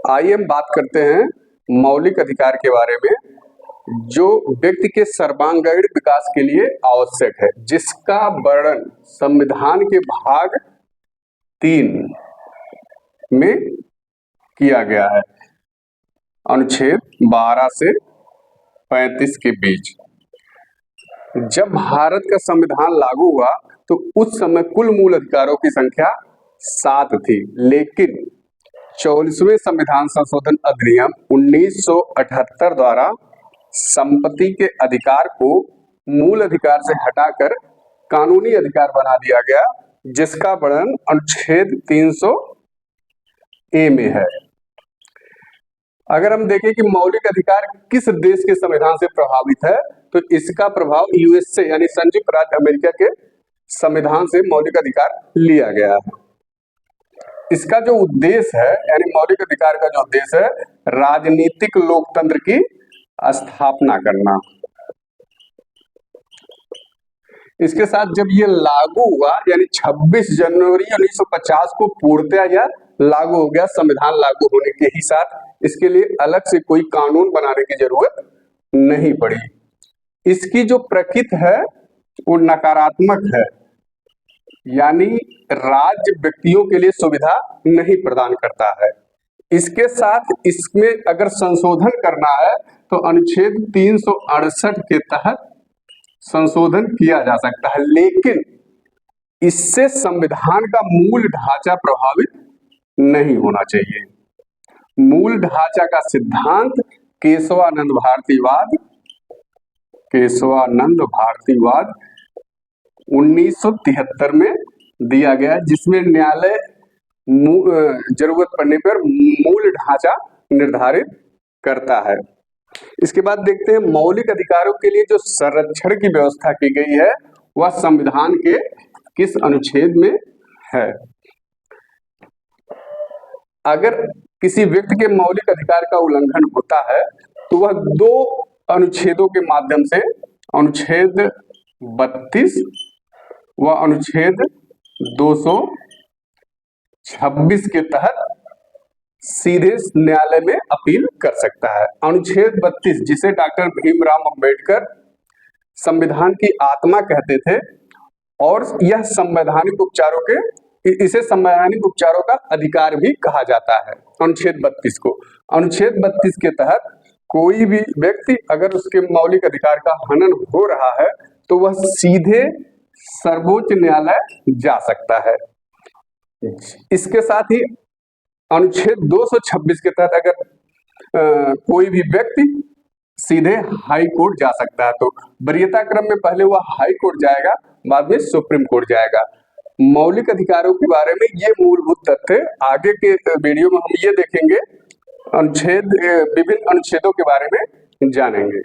आइए हम बात करते हैं मौलिक अधिकार के बारे में, जो व्यक्ति के सर्वांगीण विकास के लिए आवश्यक है, जिसका वर्णन संविधान के भाग 3 में किया गया है, अनुच्छेद 12 से 35 के बीच। जब भारत का संविधान लागू हुआ तो उस समय कुल मूल अधिकारों की संख्या 7 थी, लेकिन 44वें संविधान संशोधन अधिनियम 1978 द्वारा संपत्ति के अधिकार को मूल अधिकार से हटाकर कानूनी अधिकार बना दिया गया, जिसका वर्णन अनुच्छेद 300A में है। अगर हम देखें कि मौलिक अधिकार किस देश के संविधान से प्रभावित है, तो इसका प्रभाव यूएसए यानी संयुक्त राज्य अमेरिका के संविधान से मौलिक अधिकार लिया गया है। इसका जो उद्देश्य है, यानी मौलिक अधिकार का जो उद्देश्य है, राजनीतिक लोकतंत्र की स्थापना करना। इसके साथ जब ये लागू हुआ, यानी 26 जनवरी 1950 को पूर्णतः यह लागू हो गया, संविधान लागू होने के ही साथ इसके लिए अलग से कोई कानून बनाने की जरूरत नहीं पड़ी। इसकी जो प्रकृति है वो नकारात्मक है, यानी राज्य व्यक्तियों के लिए सुविधा नहीं प्रदान करता है। इसके साथ इसमें अगर संशोधन करना है तो अनुच्छेद 368 के तहत संशोधन किया जा सकता है, लेकिन इससे संविधान का मूल ढांचा प्रभावित नहीं होना चाहिए। मूल ढांचा का सिद्धांत केशवानंद भारतीवाद 1973 में दिया गया, जिसमें न्यायालय जरूरत पड़ने पर मूल ढांचा निर्धारित करता है। इसके बाद देखते हैं मौलिक अधिकारों के लिए जो संरक्षण की व्यवस्था की गई है वह संविधान के किस अनुच्छेद में है। अगर किसी व्यक्ति के मौलिक अधिकार का उल्लंघन होता है तो वह 2 अनुच्छेदों के माध्यम से, अनुच्छेद 32 व अनुच्छेद 226 के तहत सीधे न्यायालय में अपील कर सकता है। अनुच्छेद 32, जिसे डॉक्टर भीमराव अंबेडकर संविधान की आत्मा कहते थे, और यह इसे संवैधानिक उपचारों का अधिकार भी कहा जाता है। अनुच्छेद 32 को, अनुच्छेद 32 के तहत कोई भी व्यक्ति अगर उसके मौलिक अधिकार का हनन हो रहा है तो वह सीधे सर्वोच्च न्यायालय जा सकता है। इसके साथ ही अनुच्छेद 226 के तहत अगर कोई भी व्यक्ति सीधे हाई कोर्ट जा सकता है, तो वरीयता क्रम में पहले वह हाई कोर्ट जाएगा, बाद में सुप्रीम कोर्ट जाएगा। मौलिक अधिकारों के बारे में ये मूलभूत तथ्य आगे के वीडियो में हम ये देखेंगे, विभिन्न अनुच्छेदों के बारे में जानेंगे।